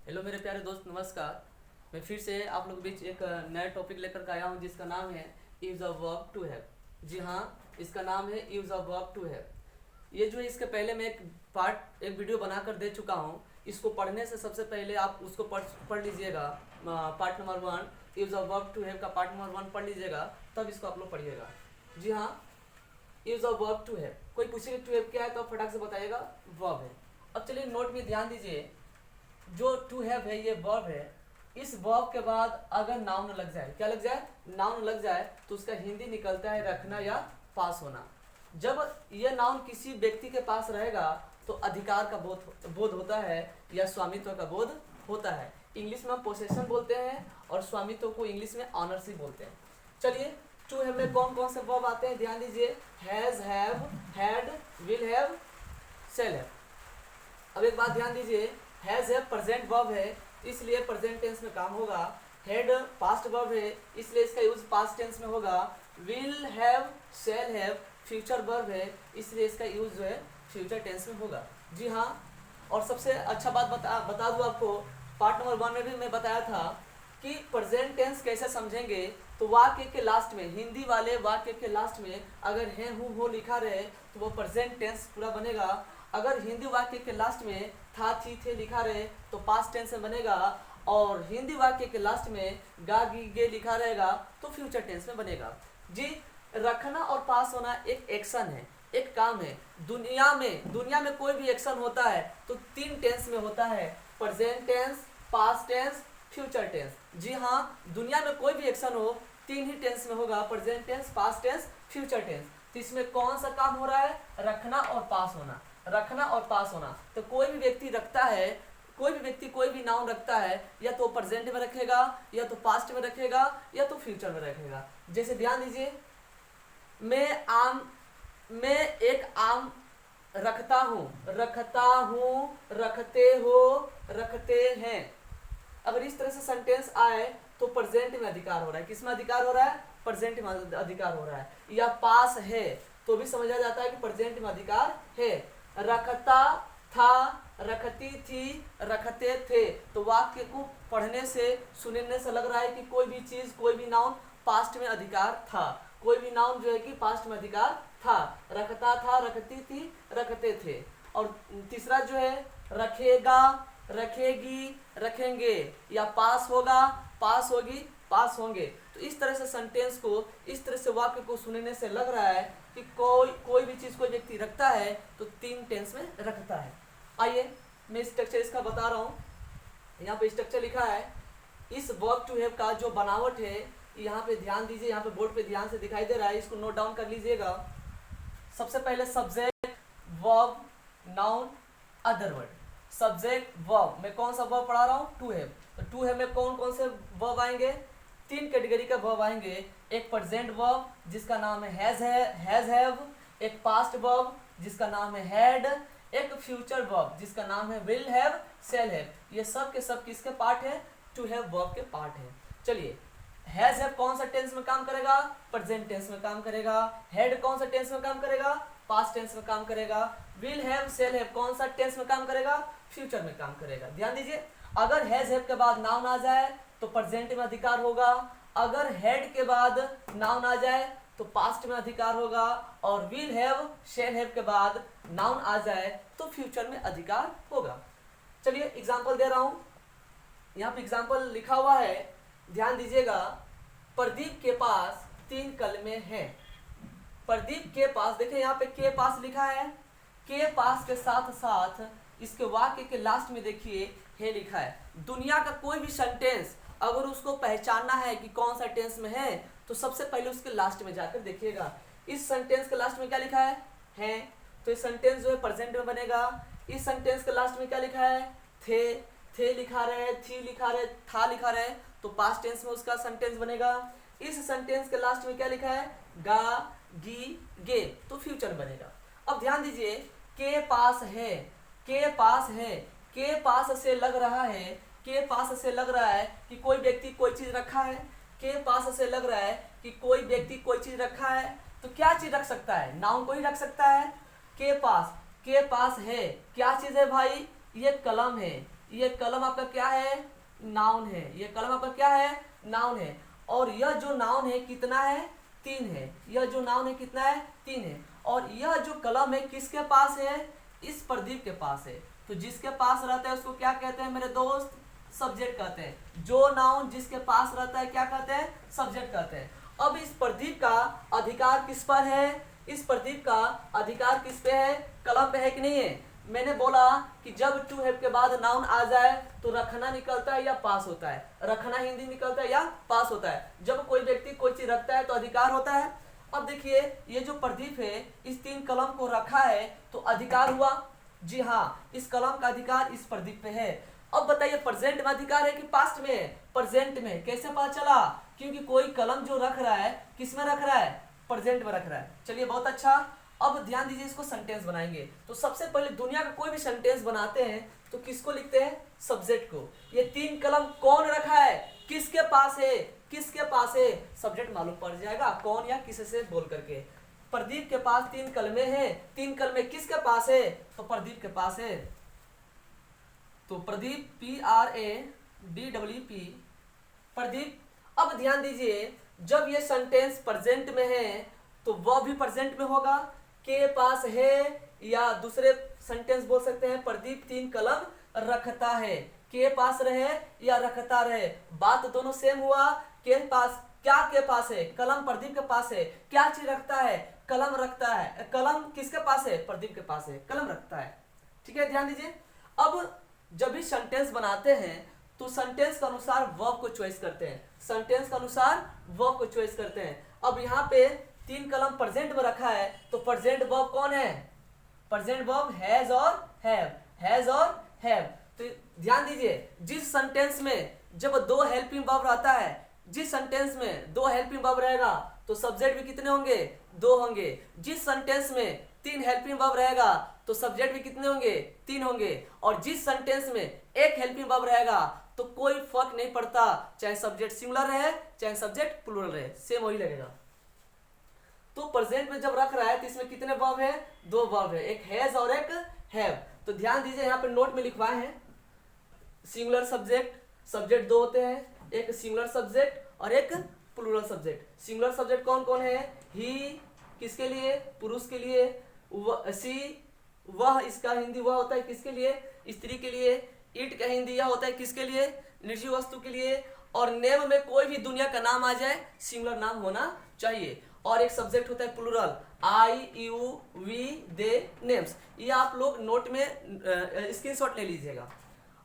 Hello मेरे प्यारे दोस्त, नमस्कार। मैं फिर से आप लोग के बीच एक नया टॉपिक लेकर के आया हूँ जिसका नाम है use of verb to have. जी हाँ, इसका नाम है use of verb to have. ये जो है, इसके पहले मैं एक वीडियो बनाकर दे चुका हूँ। इसको पढ़ने से सबसे पहले आप उसको पढ़ लीजिएगा। Part number 1 use of verb to have का पार्ट नंबर 1 पढ़ लीजिएगा, तब इसको आप लोग पढ़िएगा। जी हाँ, use of verb to have. कोई पूछेगा टू हैव क्या है तो आप फटाक से बताइएगा वर्ब है। अब चलिए नोट में ध्यान दीजिए, जो टू हैव है ये वर्ब है। इस वर्ब के बाद अगर नाउन लग जाए, क्या लग जाए? नाउन लग जाए तो उसका हिंदी निकलता है रखना या पास होना। जब ये नाउन किसी व्यक्ति के पास रहेगा तो अधिकार का बोध होता है या स्वामित्व का बोध होता है। इंग्लिश में हम पोसेशन बोलते हैं और स्वामित्व को इंग्लिश में ऑनरशिप बोलते हैं। चलिए, टू हैव में कौन कौन से वर्ब आते हैं ध्यान दीजिए। Has, have, had, will have, shall have. अब एक बात ध्यान दीजिए, हैज है प्रेजेंट वर्ब है, इसलिए प्रेजेंट टेंस में काम होगा। हैड पास्ट वर्ब है, इसलिए इसका यूज पास्ट टेंस में होगा। Will have, shall have future verb है, इसलिए इसका यूज जो है फ्यूचर टेंस में होगा। जी हाँ, और सबसे अच्छा बात बता दूँ आपको, पार्ट नंबर 1 में भी मैं बताया था कि प्रेजेंट टेंस कैसे समझेंगे। तो वाक्य के लास्ट में, हिंदी वाले वाक्य के लास्ट में अगर है, हूँ, हो लिखा रहे तो वो प्रेजेंट टेंस पूरा बनेगा। अगर हिंदी वाक्य के लास्ट में था, थी, थे लिखा रहे तो पास्ट टेंस में बनेगा। और हिंदी वाक्य के लास्ट में गा, गी, गे लिखा रहेगा तो फ्यूचर टेंस में बनेगा। जी, रखना और पास होना एक एक्शन है, एक काम है। दुनिया में कोई भी एक्शन होता है तो 3 टेंस में होता है, present tense, past tense, future tense. जी हाँ, दुनिया में कोई भी एक्शन हो 3 ही टेंस में होगा, present tense, past tense, future tense. तो इसमें कौन सा काम हो रहा है? रखना और पास होना, रखना और पास होना। तो कोई भी व्यक्ति रखता है, कोई भी व्यक्ति कोई भी नाउन रखता है, या तो प्रेजेंट में रखेगा, या तो पास्ट में रखेगा, या तो फ्यूचर में रखेगा। जैसे ध्यान दीजिए, मैं एक आम रखता हूँ, रखता हूँ, रखते हो, रखते हैं। अगर इस तरह से सेंटेंस आए तो प्रेजेंट में अधिकार हो रहा है। किसमें अधिकार हो रहा है? प्रेजेंट में अधिकार हो रहा है। या पास है तो भी समझा जाता है कि प्रेजेंट में अधिकार है। रखता था, रखती थी, रखते थे। तो वाक्य को पढ़ने से, सुनने से लग रहा है कि कोई भी चीज, कोई भी नाउन पास्ट में अधिकार था, कोई भी नाउन जो है कि पास्ट में अधिकार था। रखता था, रखती थी, रखते थे। और तीसरा जो है रखेगा, रखेगी, रखेंगे। या पास होगा, पास होगी, पास होंगे। तो इस तरह से सेंटेंस को, इस तरह से वाक्य को सुनने से लग रहा है कि कोई भी चीज कोई व्यक्ति रखता है तो 3 टेंस में रखता है। आइए मैं स्ट्रक्चर इसका बता रहा हूँ। यहाँ पे स्ट्रक्चर लिखा है। इस वर्ब टू हैव का जो बनावट है, यहाँ पे ध्यान दीजिए, यहाँ पे बोर्ड पे ध्यान से दिखाई दे रहा है, इसको नोट डाउन कर लीजिएगा। सबसे पहले subject, verb, noun, other word. Subject, verb, मैं कौन सा वर्ब पढ़ा रहा हूँ? To have. तो टू हैव में कौन कौन से वर्ब आएंगे? 3 कैटेगरी का वर्ब आएंगे। एक प्रेजेंट वर्ब जिसका नाम है हैज हैव, एक पास्ट वर्ब जिसका नाम है हैड, एक फ्यूचर वर्ब जिसका नाम है विल हैव, शैल हैव। ये सब के सब किसके पार्ट है? टू हैव वर्ब के पार्ट है। चलिए, हैज हैव कौन सा टेंस में काम करेगा? प्रेजेंट टेंस में काम करेगा। हैड कौन सा टेंस में काम करेगा? पास्ट टेंस में काम करेगा। विल हैव, शैल हैव कौन सा टेंस में काम करेगा? फ्यूचर में काम करेगा। ध्यान दीजिए, अगर हैज हैव के बाद नाउन आ जाए तो प्रेजेंट में अधिकार होगा। अगर हैड के बाद नाउन आ जाए तो पास्ट में अधिकार होगा। और विल हैव, शैल हैव के बाद नाउन आ जाए तो फ्यूचर में अधिकार होगा। चलिए एग्जांपल दे रहा हूं। यहाँ पे एग्जांपल लिखा हुआ है, ध्यान दीजिएगा। प्रदीप के पास 3 कलमें हैं। प्रदीप के पास, देखिए यहाँ पे के पास लिखा है। के पास के साथ साथ इसके वाक्य के लास्ट में देखिए है लिखा है। दुनिया का कोई भी सेंटेंस अगर उसको पहचानना है कि कौन सा टेंस में है तो सबसे पहले उसके लास्ट में जाकर देखिएगा। इस सेंटेंस के लास्ट में क्या लिखा है? तो इस सेंटेंस जो है प्रेजेंट में बनेगा। इस सेंटेंस के लास्ट में क्या लिखा है? थे लिखा रहे, थी लिखा रहे, था लिखा रहे, तो पास्ट टेंस में उसका सेंटेंस बनेगा। इस सेंटेंस के लास्ट में क्या लिखा है? गा, गी, गे, तो फ्यूचर बनेगा। अब ध्यान दीजिए, के पास है, के पास है, के पास से लग रहा है, के पास से लग रहा है कि कोई व्यक्ति कोई चीज रखा है। के पास से लग रहा है कि कोई व्यक्ति कोई चीज रखा है, तो क्या चीज रख सकता है? नाउन को ही रख सकता है। के पास है, क्या चीज है भाई? ये कलम है। ये कलम आपका क्या है, नाउन है, ये कलम आपका क्या है, नाउन है। और यह जो नाउन है कितना है, 3 है, यह जो नाउन है कितना है, 3 है। और यह जो कलम है किसके पास है, इस प्रदीप के पास है। तो जिसके पास रहता है उसको क्या कहते हैं मेरे दोस्त, सब्जेक्ट कहते हैं। जो नाउन जिसके पास रहता है क्या कहते हैं, सब्जेक्ट कहते हैं। अब इस प्रदीप का अधिकार किस पर है, इस प्रदीप का अधिकार किस पे है, कलम पे है कि नहीं है। मैंने बोला कि जब टू हैव के बाद नाउन आ जाए तो रखना निकलता है या पास होता है, रखना हिंदी निकलता है या पास होता है। जब कोई व्यक्ति कोई चीज रखता है तो अधिकार होता है। अब देखिए ये जो प्रदीप है इस 3 कलम को रखा है तो अधिकार हुआ, जी हाँ, इस कलम का अधिकार इस प्रदीप पे है। अब बताइए प्रेजेंट में अधिकार है कि पास्ट में है, प्रेजेंट में। कैसे पता चला, क्योंकि कोई कलम जो रख रहा है किस में रख रहा है, प्रेजेंट में रख रहा है। चलिए बहुत अच्छा, अब ध्यान दीजिए, इसको सेंटेंस बनाएंगे। तो सबसे पहले दुनिया का कोई भी सेंटेंस बनाते हैं तो किसको लिखते हैं, सब्जेक्ट को। ये 3 कलम कौन रखा है, किसके पास है, किसके पास है, सब्जेक्ट मालूम पड़ जाएगा कौन या किसे से बोल करके। प्रदीप के पास 3 कलमे हैं, 3 कलमे किसके पास है, तो प्रदीप के पास है। तो प्रदीप PRADWP, प्रदीप। अब ध्यान दीजिए, जब ये सेंटेंस प्रेजेंट में है तो वह भी प्रेजेंट में होगा, के पास है, या दूसरे सेंटेंस बोल सकते हैं प्रदीप 3 कलम रखता है। के पास रहे या रखता रहे, बात दोनों सेम हुआ। के पास, क्या के पास है, कलम प्रदीप के पास है। क्या चीज रखता है, कलम रखता है। कलम किसके पास है, प्रदीप के पास है, कलम रखता है। ठीक है, ध्यान दीजिए। अब जब भी सेंटेंस बनाते हैं तो सेंटेंस के अनुसार वर्ब को चॉइस करते हैं, सेंटेंस के अनुसार वर्ब को चॉइस करते हैं। अब यहाँ पे 3 कलम प्रेजेंट में रखा है तो प्रेजेंट वर्ब कौन है, प्रेजेंट वर्ब हैज और हैव, हैज और हैव। तो ध्यान दीजिए, जिस सेंटेंस में जब 2 हेल्पिंग वर्ब रहता है, जिस सेंटेंस में 2 हेल्पिंग वर्ब रहेगा तो सब्जेक्ट भी कितने होंगे, 2 होंगे। जिस सेंटेंस में 3 हेल्पिंग वर्ब रहेगा तो सब्जेक्ट भी कितने होंगे, 3 होंगे। और जिस सेंटेंस में 1 हेल्पिंग वर्ब रहेगा तो कोई फर्क नहीं पड़ता, चाहे सब्जेक्ट सिंगुलर रहे चाहे सब्जेक्ट प्लूरल रहे, सेम वही लगेगा। तो प्रेजेंट में जब रख रहा है तो इसमें कितने वर्ब है, 2 वर्ब है, एक हैज और एक हैव। तो ध्यान दीजिए, यहाँ पे नोट में लिखवाए हैं सिंगुलर सब्जेक्ट, सब्जेक्ट 2 होते हैं, एक सिंगुलर सब्जेक्ट और एक प्लूरल सब्जेक्ट। सिंगुलर सब्जेक्ट कौन कौन है, ही किसके लिए, पुरुष के लिए, सी वह, इसका हिंदी वह होता है किसके लिए, स्त्री के लिए। इट का हिंदी यह होता है किसके लिए, निर्जीव वस्तु के लिए। और नेम में कोई भी दुनिया का नाम आ जाए सिंगुलर नाम होना चाहिए। और एक सब्जेक्ट होता है plural, I you we they names. ये आप लोग नोट में स्क्रीनशॉट ले लीजिएगा।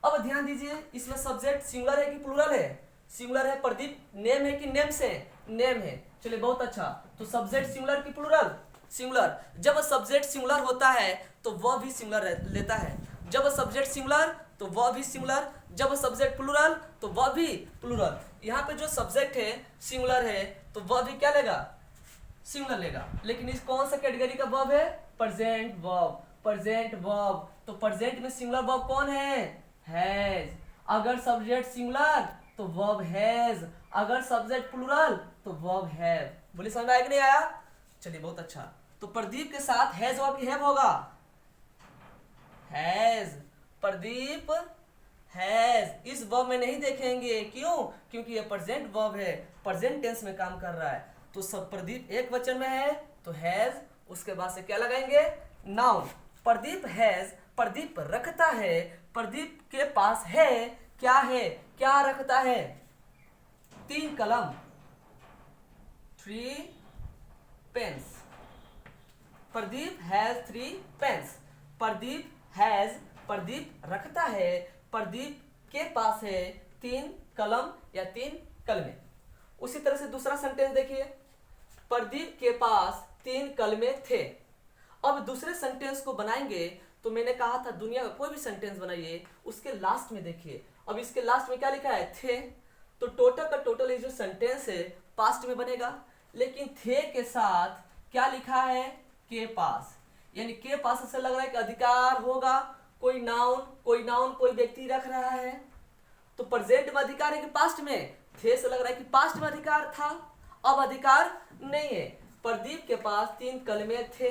अब ध्यान दीजिए, इसमें सब्जेक्ट सिंगुलर है कि प्लूरल है, सिंगुलर है। प्रदीप नेम है कि नेम्स है, नेम है। चलिए बहुत अच्छा, तो सब्जेक्ट सिंगुलर की प्लूरल, सिंगुलर। जब सब्जेक्ट सिंगुलर होता है तो वह भी सिंगुलर लेता है, जब सब्जेक्ट सिंगुलर तो वह भी सिंगुलर, जब सब्जेक्ट प्लूरल तो वह भी प्लूरल। यहाँ पे जो सब्जेक्ट है सिंगुलर है तो वह भी क्या लेगा, सिंगुलर लेगा। लेकिन इस कौन सा कैटेगरी का वर्ब है, प्रेजेंट वर्ब, प्रेजेंट वर्ब। तो प्रेजेंट में सिंगुलर वर्ब कौन है, हैज। अगर सब्जेक्ट सिंगुलर तो वर्ब हैज, अगर सब्जेक्ट प्लूरल तो वर्ब हैव। बोलिए समझ आया कि नहीं आया। चलिए बहुत अच्छा, तो प्रदीप के साथ हैज वर्ब की हैव होगा, हैज, प्रदीप हैज। इस वर्ब में नहीं देखेंगे, क्यों, क्योंकि ये प्रेजेंट वर्ब है, प्रेजेंट टेंस में काम कर रहा है। तो सब प्रदीप एक वचन में है तो हैज, उसके बाद से क्या लगाएंगे, नाउन। प्रदीप हैज, प्रदीप रखता है, प्रदीप के पास है, क्या है, क्या रखता है, 3 कलम, 3 pens. Pradeep has 3 pens. Pradeep has, Pradeep रखता है, प्रदीप के पास है 3 कलम या 3 कलमे। उसी तरह से दूसरा सेंटेंस देखिए, प्रदीप के पास 3 कलमे थे। अब दूसरे सेंटेंस को बनाएंगे तो मैंने कहा था दुनिया का कोई भी सेंटेंस बनाइए उसके लास्ट में देखिए। अब इसके लास्ट में क्या लिखा है, थे। तो टोटल का टोटल ये जो सेंटेंस है पास्ट में बनेगा, लेकिन थे के साथ क्या लिखा है, के पास। यानी के पास से लग रहा है कि अधिकार होगा, कोई नाउन कोई व्यक्ति रख रहा है। तो प्रेजेंट में अधिकार है कि पास्ट में, थे से लग रहा है कि पास्ट में अधिकार था, अब अधिकार नहीं है। प्रदीप के पास 3 कलमे थे,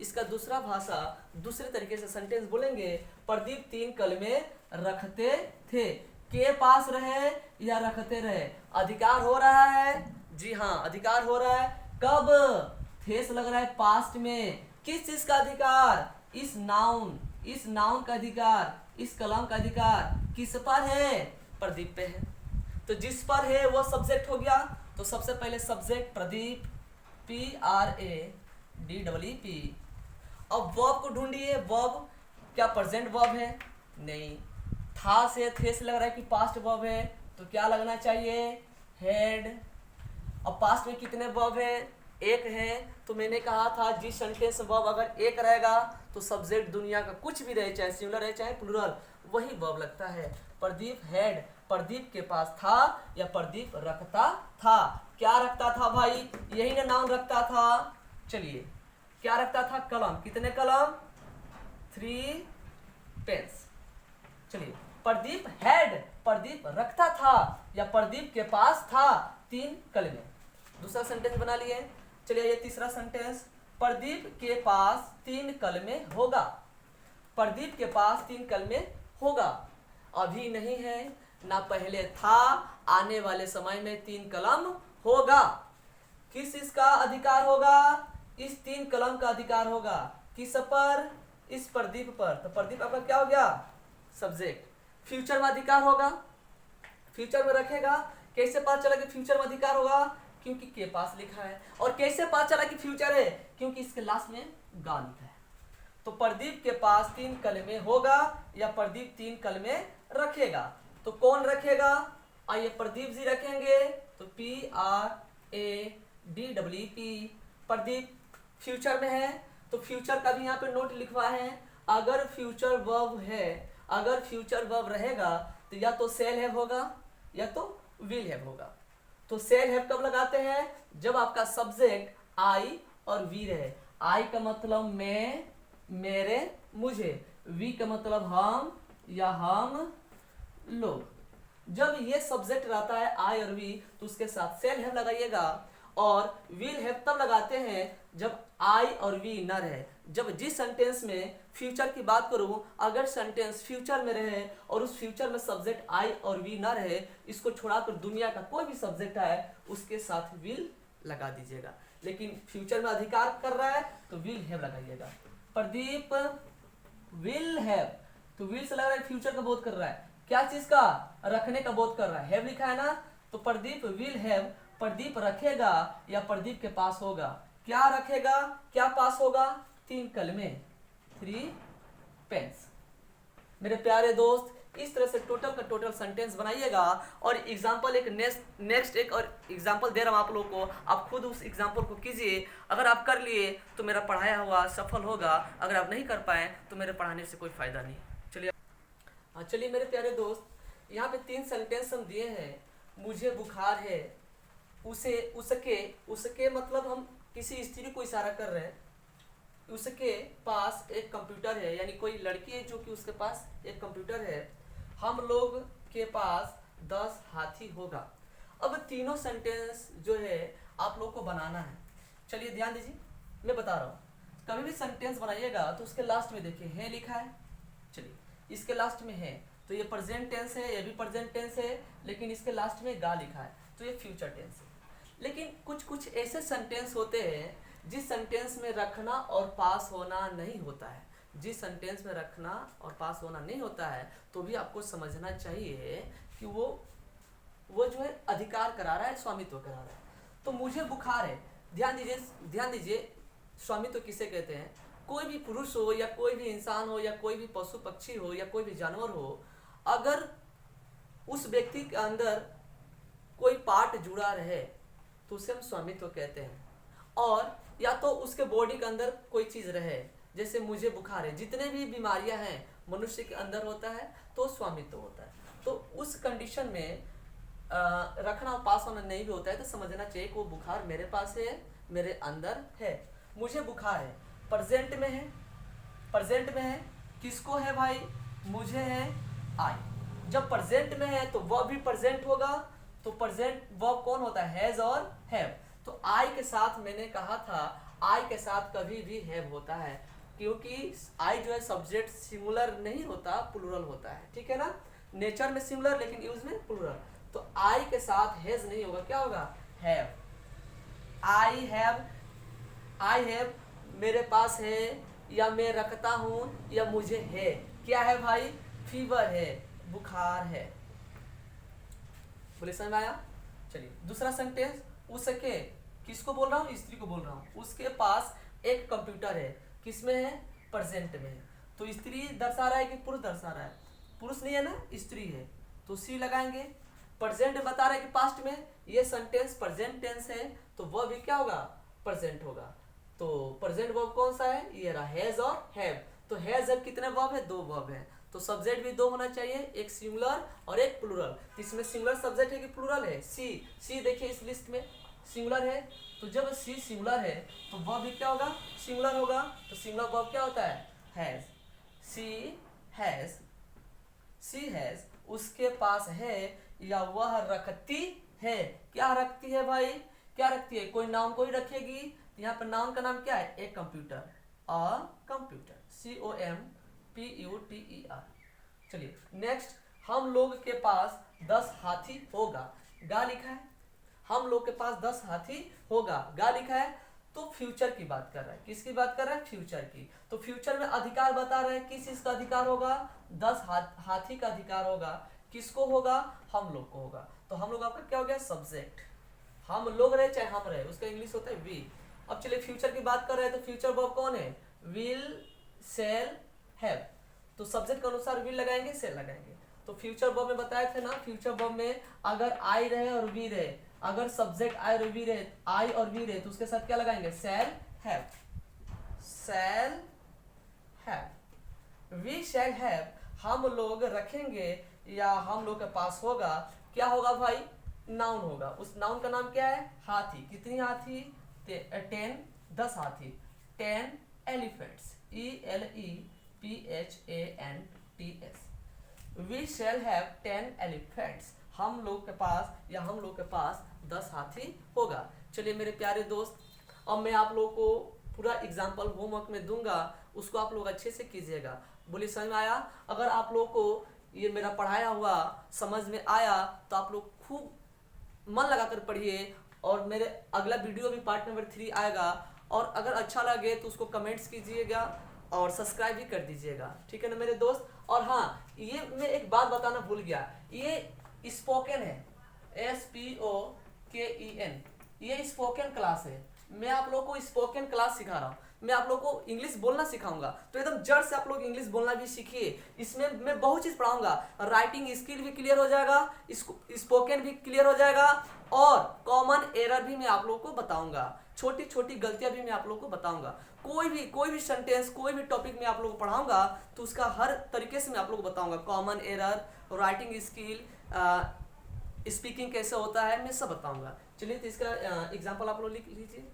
इसका दूसरा भाषा दूसरे तरीके से सेंटेंस बोलेंगे। प्रदीप 3 कलमे रखते थे। के पास रहे या रखते रहे, अधिकार हो रहा है। जी हाँ, अधिकार हो रहा है। कब? थेस लग रहा है पास्ट में। किस चीज का अधिकार? इस नाउन का अधिकार, इस कलम का अधिकार किस पर है? प्रदीप पे है। तो जिस पर है वो सब्जेक्ट हो गया। तो सबसे पहले सब्जेक्ट प्रदीप, PRADEEP। अब वर्ब को ढूंढिए। वर्ब क्या प्रेजेंट वर्ब है? नहीं। था से थे से लग रहा है कि पास्ट वर्ब है, तो क्या लगना चाहिए? हैड। अब पास्ट में कितने वर्ब है? एक है। तो मैंने कहा था जिस सेंटेंस वर्ब अगर एक रहेगा तो सब्जेक्ट दुनिया का कुछ भी रहे, चाहे सिंगुलर है चाहे प्लूरल, वही वर्ब लगता है। प्रदीप हैड, प्रदीप के पास था या प्रदीप रखता था। क्या रखता था भाई? यही ना नाउन रखता था। चलिए, क्या रखता था? कलम। कितने कलम? 3 पेन्स। चलिए, प्रदीप हैड, प्रदीप रखता था या प्रदीप के पास था 3 कलमे। दूसरा सेंटेंस बना लिए। चलिए, ये तीसरा सेंटेंस, प्रदीप के पास 3 कलमे होगा। प्रदीप के पास 3 कलमे होगा। अभी नहीं है, ना पहले था, आने वाले समय में 3 कलम होगा। किस इसका अधिकार होगा? इस 3 कलम का अधिकार होगा। किस पर? इस प्रदीप पर। तो प्रदीप आपका क्या हो गया? सब्जेक्ट। फ्यूचर में अधिकार होगा, फ्यूचर में रखेगा। कैसे पता चला कि फ्यूचर में अधिकार होगा? क्योंकि के पास लिखा है। और कैसे पता चला कि फ्यूचर है? क्योंकि इसके लास्ट में गा लिखा है। तो प्रदीप के पास 3 कलमे होगा या प्रदीप 3 कलमे रखेगा। तो कौन रखेगा? आइए, प्रदीप जी रखेंगे। तो PRADEEP। प्रदीप फ्यूचर में है, तो फ्यूचर का भी यहाँ पे नोट लिखवा है। अगर फ्यूचर वर्ब है, अगर फ्यूचर वर्ब रहेगा तो या तो सेल हैव होगा या तो विल हैव होगा। तो सेल हैव कब लगाते हैं? जब आपका सब्जेक्ट आई और वी रहे। आई का मतलब मैं, मेरे, मुझे। वी का मतलब हम या हम लोग। जब ये सब्जेक्ट रहता है आई और वी, तो उसके साथ सेल हैव लगाइएगा। और विल हैव तब लगाते हैं जब आई और वी न रहे। जब जिस सेंटेंस में फ्यूचर की बात करूं, अगर सेंटेंस फ्यूचर में रहे और उस फ्यूचर में सब्जेक्ट आई और वी ना रहे, इसको छोड़ाकर दुनिया का कोई भी सब्जेक्ट आए उसके साथ विल लगा दीजिएगा। लेकिन फ्यूचर में अधिकार कर रहा है तो विल हैव लगाइएगा। प्रदीप विल हैव, तो विल से लग रहा है फ्यूचर का बोध कर रहा है। क्या चीज का? रखने का बोध कर रहा है। हैव लिखा है ना, तो प्रदीप विल हैव, प्रदीप रखेगा या प्रदीप के पास होगा। क्या रखेगा, क्या पास होगा? 3 कलमे, 3 पेन्स। मेरे प्यारे दोस्त, इस तरह से टोटल का टोटल सेंटेंस बनाइएगा। और एग्जाम्पल एक नेक्स्ट एक और एग्जाम्पल दे रहा हूँ आप लोगों को, आप खुद उस एग्जाम्पल को कीजिए। अगर आप कर लिए तो मेरा पढ़ाया हुआ सफल होगा, अगर आप नहीं कर पाए तो मेरे पढ़ाने से कोई फायदा नहीं। चलिए मेरे प्यारे दोस्त, यहाँ पे 3 सेंटेंस हम दिए हैं। मुझे बुखार है, उसे, उसके मतलब हम किसी स्त्री को इशारा कर रहे हैं। उसके पास एक कंप्यूटर है, यानी कोई लड़की है जो कि उसके पास एक कंप्यूटर है। हम लोग के पास 10 हाथी होगा। अब तीनों सेंटेंस जो है आप लोग को बनाना है। चलिए ध्यान दीजिए, मैं बता रहा हूँ। कभी भी सेंटेंस बनाइएगा तो उसके लास्ट में देखिए है लिखा है। चलिए, इसके लास्ट में है तो ये प्रेजेंट टेंस है, ये भी प्रेजेंट टेंस है, लेकिन इसके लास्ट में गा लिखा है तो ये फ्यूचर टेंस है। लेकिन कुछ ऐसे सेंटेंस होते हैं जिस सेंटेंस में रखना और पास होना नहीं होता है। जिस सेंटेंस में रखना और पास होना नहीं होता है तो भी आपको समझना चाहिए कि वो जो है अधिकार करा रहा है, स्वामित्व करा रहा है। तो मुझे बुखार है, ध्यान दीजिए, स्वामित्व किसे कहते हैं? कोई भी पुरुष हो या कोई भी इंसान हो या कोई भी पशु पक्षी हो या कोई भी जानवर हो, अगर उस व्यक्ति के अंदर कोई पार्ट जुड़ा रहे तो उसे हम स्वामित्व कहते हैं। और या तो उसके बॉडी के अंदर कोई चीज रहे, जैसे मुझे बुखार है, जितने भी बीमारियां हैं मनुष्य के अंदर होता है तो स्वामित्व होता है। तो उस कंडीशन में रखना और पास होना नहीं भी होता है तो समझना चाहिए कि वो बुखार मेरे पास है, मेरे अंदर है। मुझे बुखार है, प्रेजेंट में है, प्रेजेंट में है। किसको है भाई? मुझे है, आई। जब प्रेजेंट में है तो वह भी प्रेजेंट होगा। तो प्रेजेंट वर्ब कौन होता है? हैज और हैव। तो आई के साथ मैंने कहा था आई के साथ कभी भी हैव होता है, क्योंकि आई जो है सब्जेक्ट सिंगुलर नहीं होता, प्लूरल होता है, ठीक है ना। नेचर में सिंगुलर लेकिन यूज में प्लूरल। तो आई के साथ हैज नहीं होगा, क्या होगा, हैव। आई हैव मेरे पास है, या मैं रखता हूँ, या मुझे है। क्या है भाई, फीवर है, बुखार है। बोले समझ में आया। चलिए दूसरा सेंटेंस, उसके, किसको बोल रहा हूँ, स्त्री को बोल रहा हूँ। उसके पास एक कंप्यूटर है, किसमें है, प्रेजेंट में है। तो स्त्री दर्शा रहा है कि पुरुष दर्शा रहा है, पुरुष नहीं है ना, स्त्री है, तो सी लगाएंगे। प्रेजेंट में बता रहा है कि पास्ट में, ये सेंटेंस प्रेजेंट टेंस है, तो वह भी क्या होगा, प्रेजेंट होगा। तो प्रेजेंट वर्ब कौन सा है, ये रहा, हैज और हैव। तो हैज हैव कितने वर्ब है, 2 वर्ब है। तो सब्जेक्ट भी 2 होना चाहिए, एक सिंगुलर और एक प्लूरल। इसमें सिंगुलर सब्जेक्ट है कि प्लूरल है, सी देखिए इस लिस्ट में सिंगुलर है। तो जब सी सिंगुलर है तो वर्ब भी क्या होगा, सिंगुलर होगा। तो सिंगुलर वर्ब क्या होता है, हैज। सी हैज उसके पास है, या वह रखती है। क्या रखती है भाई, क्या रखती है, कोई नाउन कोई रखेगी। यहाँ पर नाउन का नाम क्या है, एक कंप्यूटर, कंप्यूटर, COMPUTER। चलिए नेक्स्ट, हम लोग के पास 10 हाथी होगा, गा लिखा है। हम लोग के पास 10 हाथी होगा, गा लिखा है। तो फ्यूचर की बात कर रहा है, किसकी बात कर रहा है, फ्यूचर की। तो फ्यूचर में अधिकार बता रहा है, किस चीज का अधिकार होगा, 10 हाथी का अधिकार होगा। किसको होगा, हम लोग को होगा। तो हम लोग आपका क्या हो गया, सब्जेक्ट। हम लोग रहे चाहे हम रहे, उसका इंग्लिश होता है वी। अब चलिए फ्यूचर की बात कर रहे हैं, तो फ्यूचर वर्ब कौन है, विल, शैल, हैव। तो सब्जेक्ट के अनुसार विल लगाएंगे, शैल लगाएंगे। तो फ्यूचर वर्ब में बताए थे ना, फ्यूचर वर्ब में अगर आई रहे और वी रहे, अगर सब्जेक्ट आई और वी रहे, तो उसके साथ क्या लगाएंगे, shall have. We shall have, हम लोग रखेंगे, या हम लोग के पास होगा। क्या होगा भाई, नाउन होगा। उस नाउन का नाम क्या है, हाथी। कितनी हाथी, 10 हाथी, 10 elephants, ELEPHANTS। We shall have 10 elephants, हम लोग के पास, या हम लोग के पास 10 हाथी होगा। चलिए मेरे प्यारे दोस्त, अब मैं आप लोग को पूरा एग्जाम्पल होमवर्क में दूंगा, उसको आप लोग अच्छे से कीजिएगा। बोलिए समझ में आया। अगर आप लोग को ये मेरा पढ़ाया हुआ समझ में आया, तो आप लोग खूब मन लगाकर पढ़िए, और मेरे अगला वीडियो भी पार्ट नंबर 3 आएगा। और अगर अच्छा लगे तो उसको कमेंट्स कीजिएगा और सब्सक्राइब भी कर दीजिएगा, ठीक है ना मेरे दोस्त। और हाँ, ये मैं एक बात बताना भूल गया, ये स्पोकन है, SPOKEN, ये स्पोकन क्लास है। मैं आप लोग को स्पोकन क्लास सिखा रहा हूँ, मैं आप लोग को इंग्लिश बोलना सिखाऊंगा। तो एकदम जड़ से आप लोग इंग्लिश बोलना भी सीखिए। इसमें मैं बहुत चीज़ पढ़ाऊंगा, राइटिंग स्किल भी क्लियर हो जाएगा, स्पोकन भी क्लियर हो जाएगा, और कॉमन एरर भी मैं आप लोग को बताऊंगा, छोटी छोटी गलतियां भी मैं आप लोग को बताऊंगा। कोई भी सेंटेंस, कोई भी टॉपिक में आप लोग को पढ़ाऊंगा, तो उसका हर तरीके से मैं आप लोग को बताऊंगा। Common error, writing skill, speaking कैसे होता है, मैं सब बताऊंगा। चलिए तो इसका एग्जाम्पल आप लोग लिख लीजिए।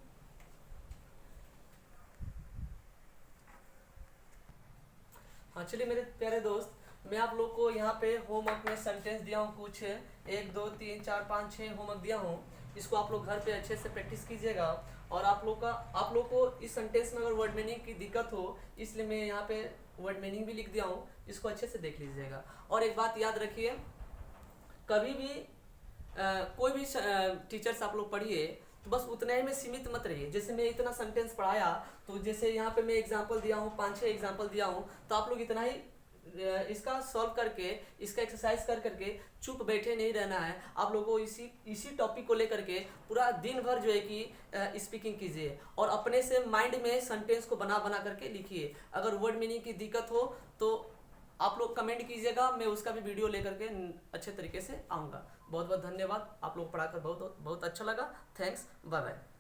हाँ चलिए मेरे प्यारे दोस्त, मैं आप लोग को यहाँ पे होमवर्क में सेंटेंस दिया हूँ कुछ, 1 2 3 4 5 6 होमवर्क दिया हूँ। इसको आप लोग घर पे अच्छे से प्रैक्टिस कीजिएगा। और आप लोग को इस सेंटेंस में अगर वर्ड मीनिंग की दिक्कत हो, इसलिए मैं यहाँ पे वर्ड मीनिंग भी लिख दिया हूँ, इसको अच्छे से देख लीजिएगा। और एक बात याद रखिए, कभी भी कोई भी टीचर से आप लोग पढ़िए तो बस उतना ही में सीमित मत रहिए। जैसे मैं इतना सेंटेंस पढ़ाया, तो जैसे यहाँ पे मैं एग्जांपल दिया हूँ, 5-6 एग्जांपल दिया हूँ, तो आप लोग इतना ही इसका सॉल्व करके, इसका एक्सरसाइज कर करके चुप बैठे नहीं रहना है। आप लोगों को इसी टॉपिक को लेकर के पूरा दिन भर जो है कि स्पीकिंग कीजिए, और अपने से माइंड में सेंटेंस को बना बना करके लिखिए। अगर वर्ड मीनिंग की दिक्कत हो तो आप लोग कमेंट कीजिएगा, मैं उसका भी वीडियो लेकर के अच्छे तरीके से आऊँगा। बहुत बहुत धन्यवाद, आप लोग पढ़ाकर बहुत बहुत अच्छा लगा। Thanks, bye bye.